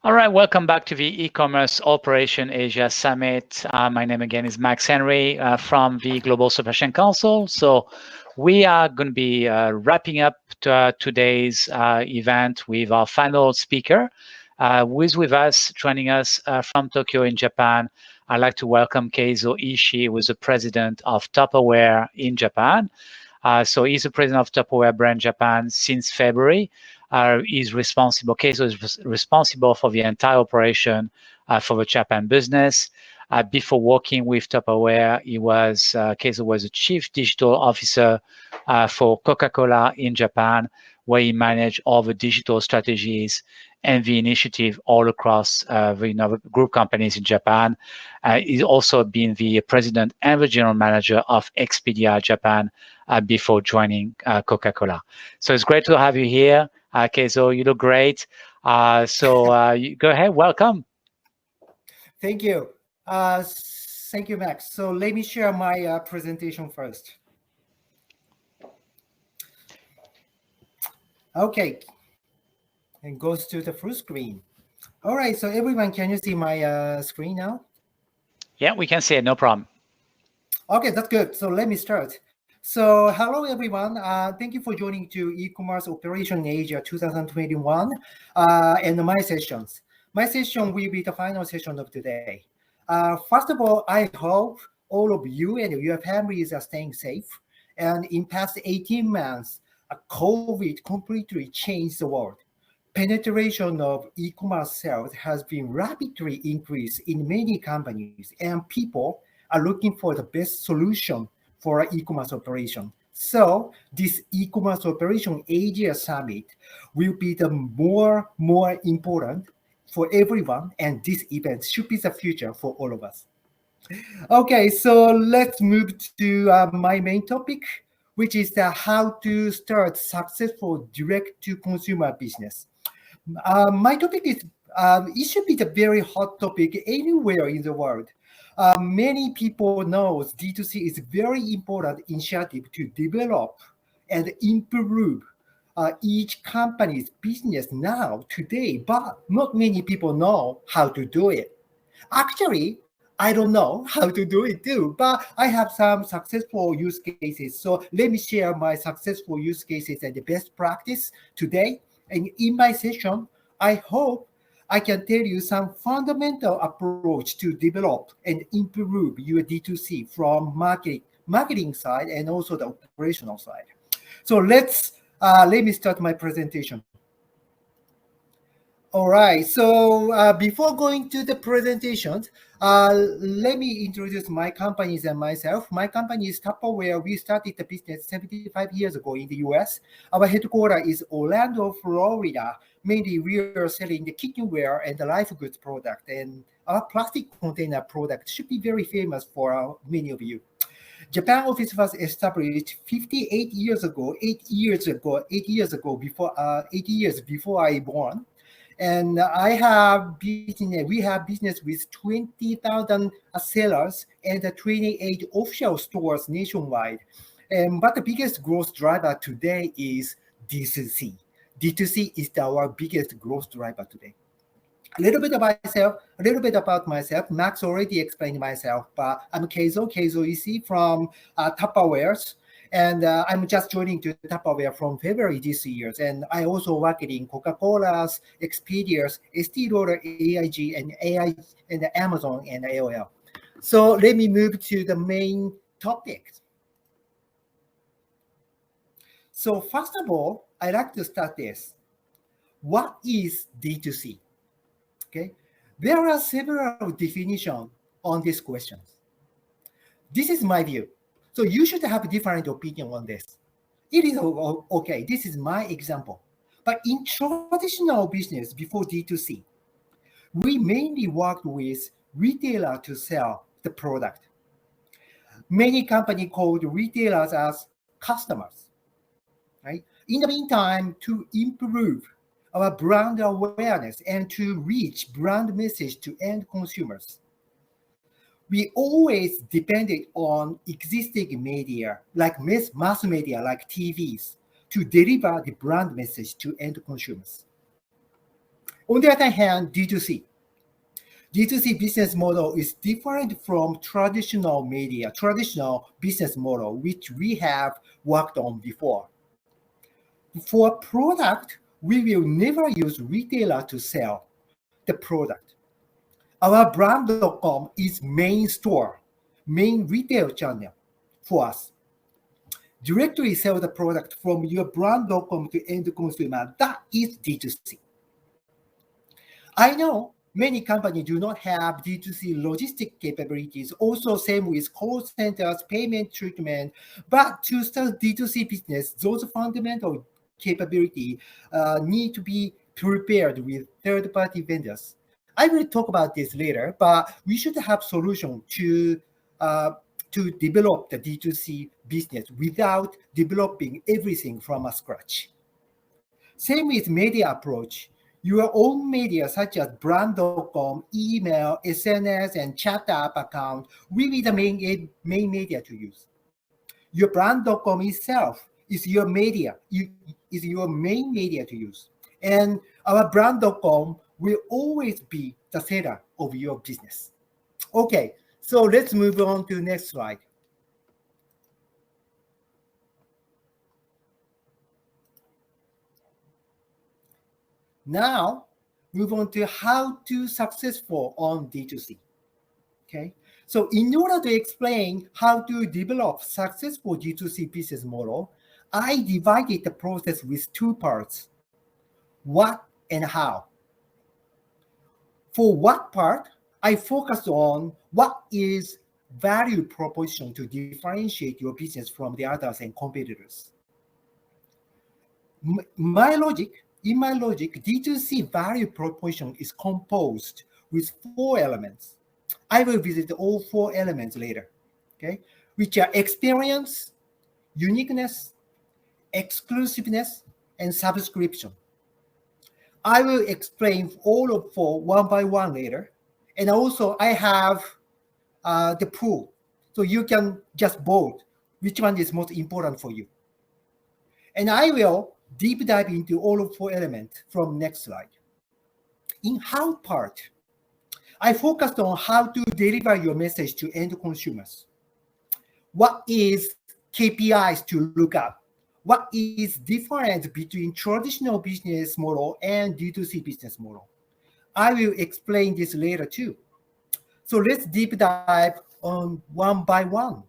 All right, welcome back to the e-commerce Operation Asia Summit. My name again is Max Henry from the Global Supply Chain Council. So we are going to be wrapping up today's event with our final speaker, who is with us, joining us from Tokyo in Japan. I'd like to welcome Keizo Ishii, who is the president of Tupperware in Japan. So he's the president of Tupperware brand Japan since February. Keizo is responsible for the entire operation for the Japan business. Before working with Tupperware, Keizo was the chief digital officer for Coca-Cola in Japan, where he managed all the digital strategies and the initiative all across the group companies in Japan. He's also been the president and the general manager of Expedia Japan before joining Coca-Cola. So it's great to have you here. Keizo, you look great. You go ahead, welcome. Thank you. Thank you, Max. So let me share my presentation first. Okay, and goes to the full screen. All right, so everyone, can you see my screen now? Yeah, we can see it, no problem. Okay, that's good. So let me start. So hello, everyone. Thank you for joining to e-commerce Operation Asia 2021 and my sessions. My session will be the final session of today. First of all, I hope all of you and your families are staying safe. And in past 18 months, COVID completely changed the world. Penetration of e-commerce sales has been rapidly increased in many companies, and people are looking for the best solution for an e-commerce operation. So this e-commerce Operation Asia Summit will be the more important for everyone, and this event should be the future for all of us. Okay, so let's move to my main topic, which is how to start successful direct-to-consumer business. My topic is, it should be the very hot topic anywhere in the world. Many people know D2C is a very important initiative to develop and improve each company's business now, today, but not many people know how to do it. Actually, I don't know how to do it too, but I have some successful use cases. So let me share my successful use cases and the best practice today. And in my session, I hope I can tell you some fundamental approach to develop and improve your D2C from marketing side and also the operational side. So let me start my presentation. All right, so before going to the presentation, let me introduce my companies and myself. My company is Tupperware. We started the business 75 years ago in the US. Our headquarters is Orlando, Florida. Mainly we are selling the kitchenware and the life goods product, and our plastic container product should be very famous for many of you. Japan office was established 58 years ago, 8 years before I born. And we have business with 20,000 sellers and 28 official stores nationwide. But the biggest growth driver today is D2C. D2C is our biggest growth driver today. A little bit about myself. Max already explained myself, but I'm Keizo Ishii from Tupperware. And I'm just joining to Tupperware from February this year. And I also work in Coca-Cola's, Expedia's, Estee Lauder, AIG, and Amazon and AOL. So let me move to the main topic. So first of all, I'd like to start this. What is D2C? Okay, there are several definitions on this question. This is my view. So you should have a different opinion on this. It is okay. This is my example. But in traditional business before D2C, we mainly worked with retailer to sell the product. Many companies called retailers as customers. Right? In the meantime, to improve our brand awareness and to reach brand message to end consumers, we always depended on existing media, like mass media, like TVs, to deliver the brand message to end consumers. On the other hand, D2C. D2C business model is different from traditional business model, which we have worked on before. For product, we will never use retailer to sell the product. Our brand.com is main store, main retail channel for us. Directly sell the product from your brand.com to end consumer. That is D2C. I know many companies do not have D2C logistic capabilities, also same with call centers, payment treatment, but to start D2C business, those fundamental capability need to be prepared with third-party vendors. I will talk about this later, but we should have solution to develop the D2C business without developing everything from scratch. Same with media approach. Your own media such as brand.com, email, SNS, and chat app account will be the main media to use. Your brand.com itself is your media, is your main media to use. And our brand.com will always be the center of your business. Okay, so let's move on to the next slide. Now, move on to how to successful on D2C. Okay, so in order to explain how to develop successful D2C business model, I divided the process with two parts, what and how. For what part, I focused on what is value proposition to differentiate your business from the others and competitors. In my logic, D2C value proposition is composed with 4 elements. I will visit all 4 elements later, okay? Which are experience, uniqueness, exclusiveness, and subscription. I will explain all of 4 one by one later. And also I have the pool. So you can just vote which one is most important for you. And I will deep dive into all of 4 elements from next slide. In how part, I focused on how to deliver your message to end consumers. What is KPIs to look at? What is different between traditional business model and D2C business model? I will explain this later too. So let's deep dive on one by one.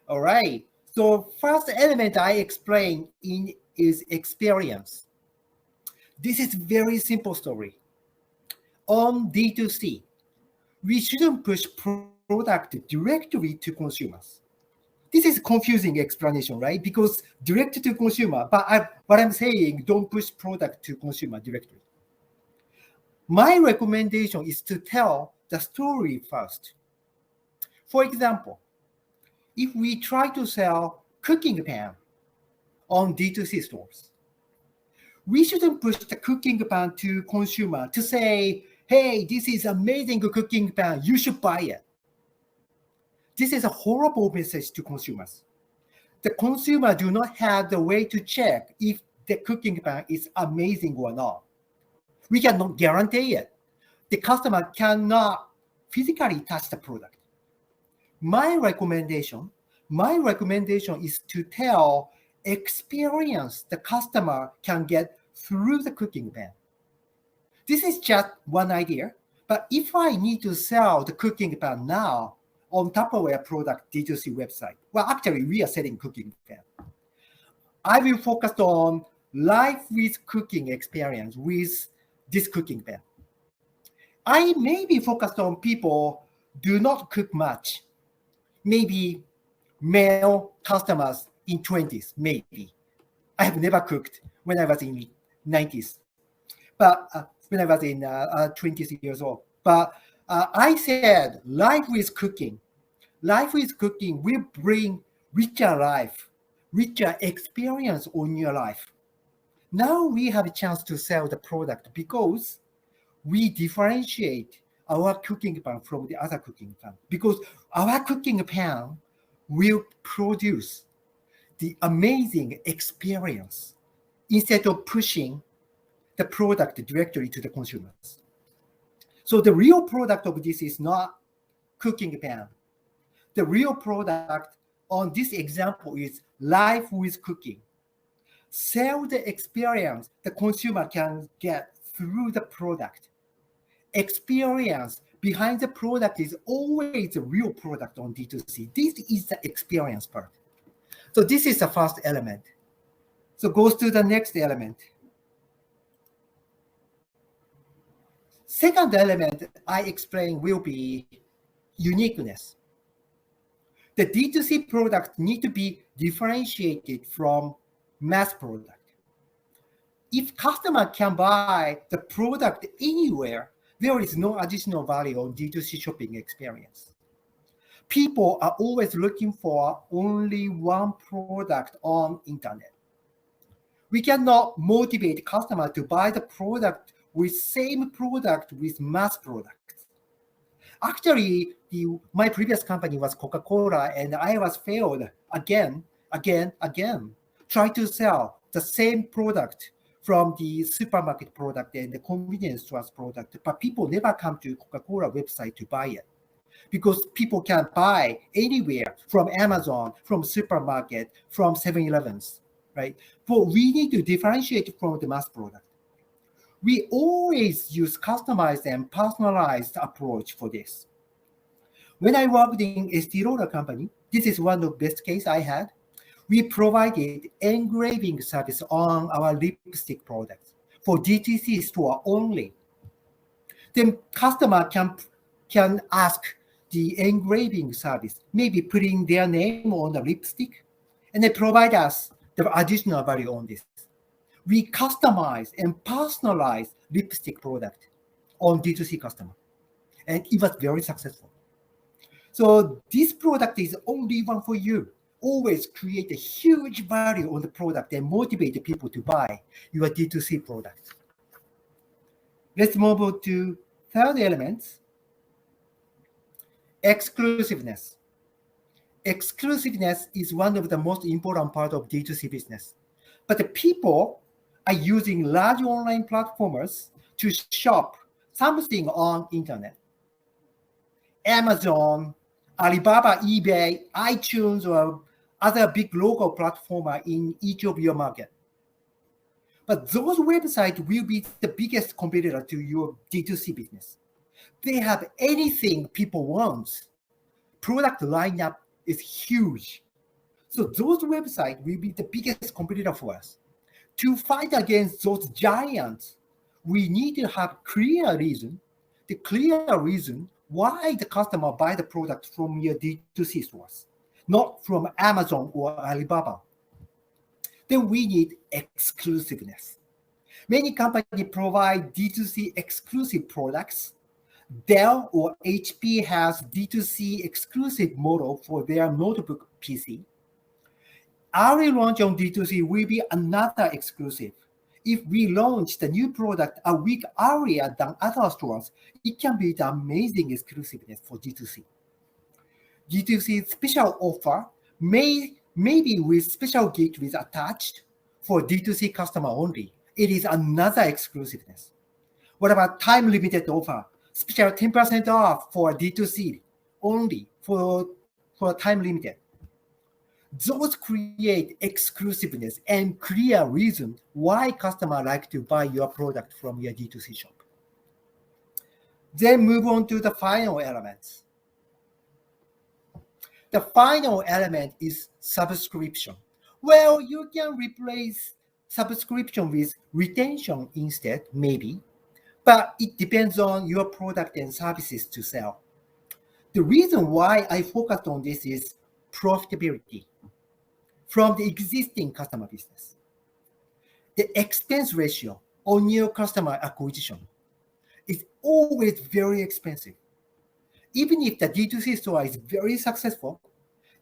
All right. So first element I explain is experience. This is very simple story. On D2C, we shouldn't push product directly to consumers. This is confusing explanation, right? Because direct to consumer, but what I'm saying, don't push product to consumer directly. My recommendation is to tell the story first. For example, if we try to sell cooking pan on D2C stores, we shouldn't push the cooking pan to consumer to say, hey, this is amazing cooking pan, you should buy it. This is a horrible message to consumers. The consumer do not have the way to check if the cooking pan is amazing or not. We cannot guarantee it. The customer cannot physically touch the product. My recommendation is to tell experience the customer can get through the cooking pan. This is just one idea, but if I need to sell the cooking pan now on Tupperware product D2C website, well, actually we are selling cooking pan. I will focus on life with cooking experience with this cooking pan. I may be focused on people do not cook much, maybe male customers in 20s, maybe. I have never cooked when I was in 90s, but when I was in 20 years old. But I said life with cooking will bring richer life, richer experience on your life. Now we have a chance to sell the product because we differentiate our cooking pan from the other cooking pan, because our cooking pan will produce the amazing experience instead of pushing the product directly to the consumers. So the real product of this is not cooking pan. The real product on this example is life with cooking. Sell the experience the consumer can get through the product. Experience behind the product is always the real product on D2C. This is the experience part. So this is the first element. So goes to the next element. Second element I explain will be uniqueness. The D2C products need to be differentiated from mass product. If customer can buy the product anywhere, there is no additional value on D2C shopping experience. People are always looking for only one product on internet. We cannot motivate customer to buy the product with same product with mass products. Actually, my previous company was Coca-Cola, and I was failed again. Try to sell the same product from the supermarket product and the convenience stores product, but people never come to Coca-Cola website to buy it because people can buy anywhere from Amazon, from supermarket, from 7-Elevens, right? But we need to differentiate from the mass product. We always use customized and personalized approach for this. When I worked in Estee Lauder company, this is one of the best case I had. We provided engraving service on our lipstick products for DTC store only. Then customer can ask the engraving service, maybe putting their name on the lipstick, and they provide us the additional value on this. We customize and personalize lipstick product on D2C customer, and it was very successful. So this product is only one for you. Always create a huge value on the product and motivate the people to buy your D2C product. Let's move on to third element, exclusiveness. Exclusiveness is one of the most important part of D2C business. But the people are using large online platforms to shop something on internet. Amazon, Alibaba, eBay, iTunes, or other big local platforms are in each of your market. But those websites will be the biggest competitor to your D2C business. They have anything people want. Product lineup is huge. So those websites will be the biggest competitor for us. To fight against those giants, we need to have clear reason why the customer buy the product from your D2C stores, not from Amazon or Alibaba. Then we need exclusiveness. Many companies provide D2C exclusive products. Dell or HP has D2C exclusive model for their notebook PC. Early launch on D2C will be another exclusive. If we launch the new product a week earlier than other stores, it can be the amazing exclusiveness for D2C. D2C special offer may be with special gateways attached for D2C customer only. It is another exclusiveness. What about time limited offer? Special 10% off for D2C only for time limited. Those create exclusiveness and clear reason why customers like to buy your product from your D2C shop. Then move on to the final elements. The final element is subscription. Well, you can replace subscription with retention instead, maybe, but it depends on your product and services to sell. The reason why I focused on this is profitability from the existing customer business. The expense ratio on your customer acquisition is always very expensive. Even if the D2C store is very successful,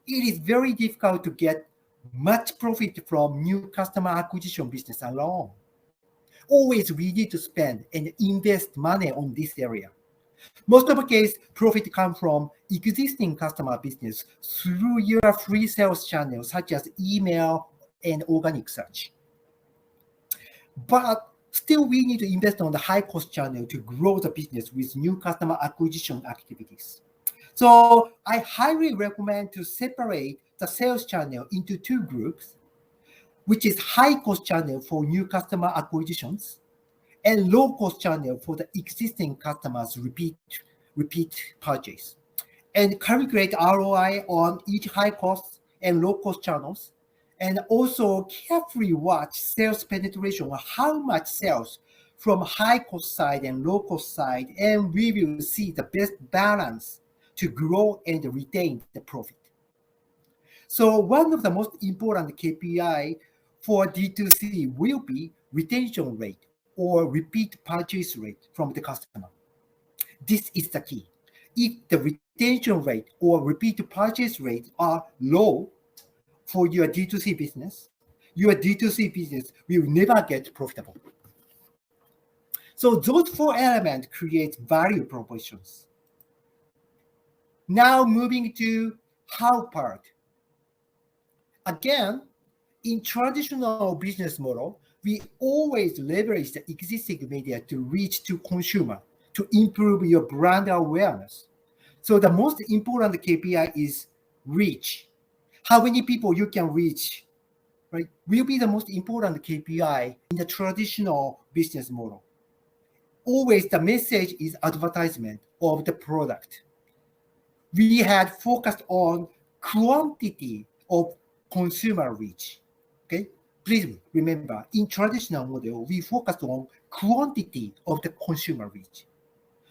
it is very difficult to get much profit from new customer acquisition business alone. Always we need to spend and invest money on this area. Most of the case, profit comes from existing customer business through your free sales channels such as email and organic search. but still we need to invest on the high-cost channel to grow the business with new customer acquisition activities. So I highly recommend to separate the sales channel into two groups, which is high-cost channel for new customer acquisitions and low-cost channel for the existing customers' repeat purchase. And calculate ROI on each high-cost and low-cost channels, and also carefully watch sales penetration or how much sales from high-cost side and low-cost side, and we will see the best balance to grow and retain the profit. So one of the most important KPI for D2C will be retention rate or repeat purchase rate from the customer. This is the key. If the retention rate or repeat purchase rate are low for your D2C business, your D2C business will never get profitable. So those four elements create value propositions. Now moving to how part. Again, in traditional business model, we always leverage the existing media to reach to consumer to improve your brand awareness. So the most important KPI is reach. How many people you can reach, right, will be the most important KPI in the traditional business model. Always the message is advertisement of the product. We had focused on quantity of consumer reach. Okay, please remember, in traditional model, we focused on quantity of the consumer reach.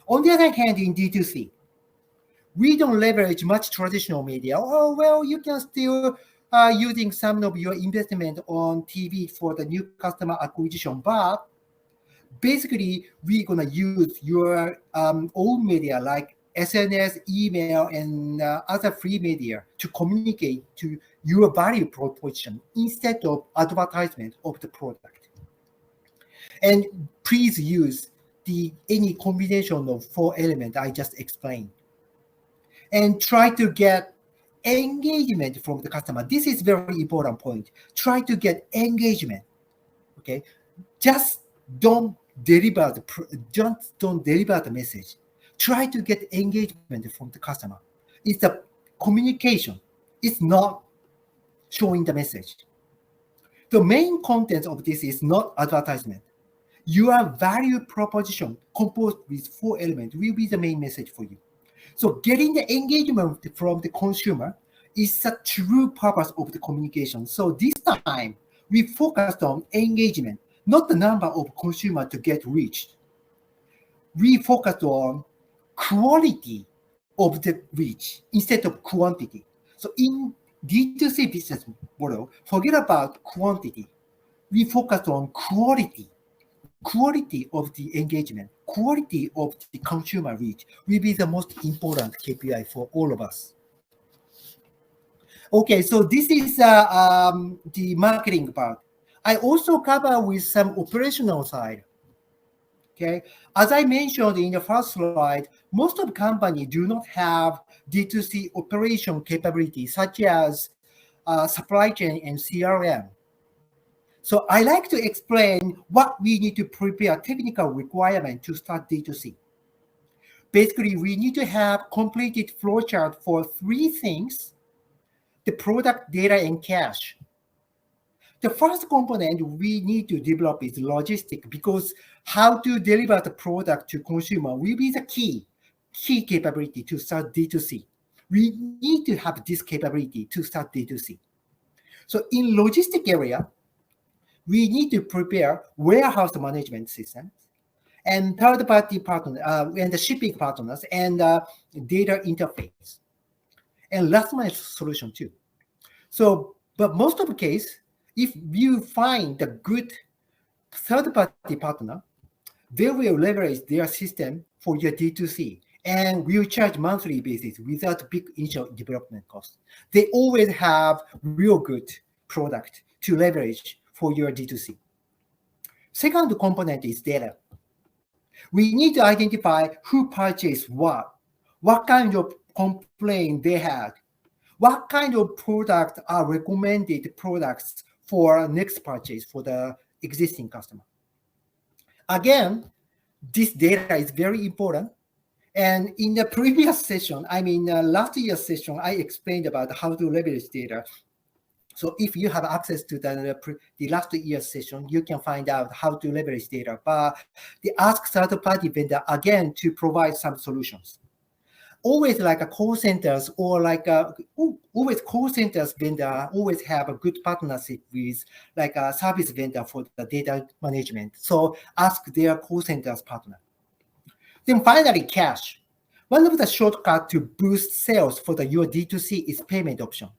On the other hand, in D2C, we don't leverage much traditional media. Oh, well, you can still using some of your investment on TV for the new customer acquisition, but basically, we're gonna use your own media like SNS, email, and other free media to communicate to your value proposition instead of advertisement of the product. And please use any combination of four elements I just explained. And try to get engagement from the customer. This is very important point. Try to get engagement. Okay, just don't deliver the message. Try to get engagement from the customer. It's a communication. It's not showing the message. The main content of this is not advertisement. Your value proposition composed with four elements will be the main message for you. So getting the engagement from the consumer is the true purpose of the communication. So this time, we focused on engagement, not the number of consumers to get reached. We focused on quality of the reach instead of quantity. So in D2C business model, forget about quantity. We focused on quality of the engagement, quality of the consumer reach will be the most important KPI for all of us. Okay, so this is the marketing part. I also cover with some operational side. Okay, as I mentioned in the first slide, most of the companies do not have D2C operation capability such as supply chain and CRM. So I like to explain what we need to prepare technical requirement to start D2C. Basically, we need to have completed flowchart for three things: the product, data, and cash. The first component we need to develop is logistics, because how to deliver the product to consumer will be the key capability to start D2C. We need to have this capability to start D2C. So in logistic area, we need to prepare warehouse management systems and third-party partners and the shipping partners and data interface and last mile solution too. So, but most of the case, if you find a good third-party partner, they will leverage their system for your D2C and will charge monthly basis without big initial development cost. They always have real good product to leverage for your D2C. Second component is data. We need to identify who purchased what kind of complaint they had, what kind of product are recommended products for next purchase for the existing customer. Again, this data is very important. And in the previous session, last year's session, I explained about how to leverage data. So if you have access to the last year's session, you can find out how to leverage data. But they ask third-party vendor again to provide some solutions. Always like a call centers or always call centers vendor always have a good partnership with like a service vendor for the data management. So ask their call centers partner. Then finally, cash. One of the shortcuts to boost sales for your D2C is payment option.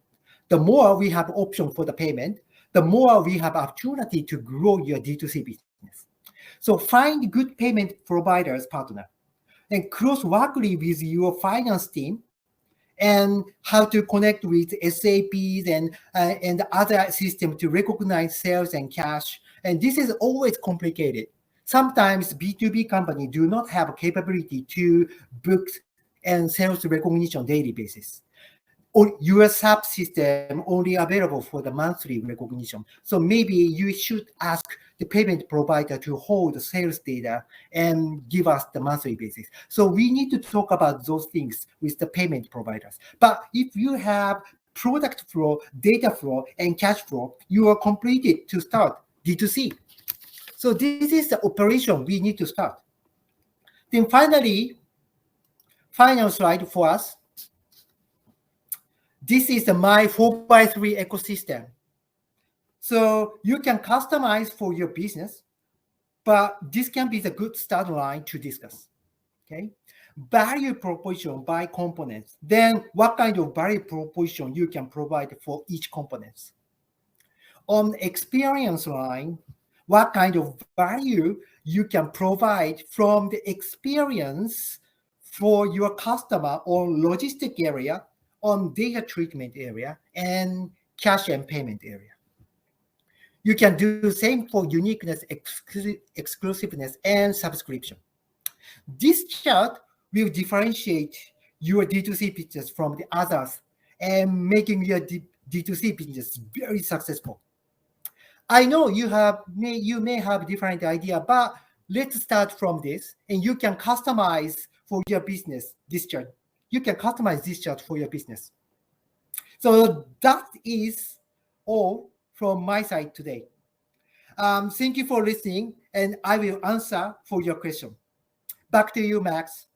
The more we have option for the payment, the more we have opportunity to grow your D2C business. So find good payment providers partner and cross-workly with your finance team and how to connect with SAPs and other systems to recognize sales and cash. And this is always complicated. Sometimes B2B companies do not have capability to book and sales recognition on daily basis. Or your SAP system only available for the monthly recognition. So maybe you should ask the payment provider to hold the sales data and give us the monthly basis. So we need to talk about those things with the payment providers. But if you have product flow, data flow, and cash flow, you are completed to start D2C. So this is the operation we need to start. Then finally, final slide for us. This is my 4x3 ecosystem. So you can customize for your business, but this can be the good start line to discuss. Okay, value proposition by components. Then what kind of value proposition you can provide for each component. On experience line, what kind of value you can provide from the experience for your customer or logistic area, on data treatment area, and cash and payment area. You can do the same for uniqueness, exclusiveness, and subscription. This chart will differentiate your D2C business from the others and making your D2C business very successful. I know you may have different idea, but let's start from this, and you can customize for your business this chart. You can customize this chart for your business. So that is all from my side today. Thank you for listening, and I will answer for your question. Back to you, Max.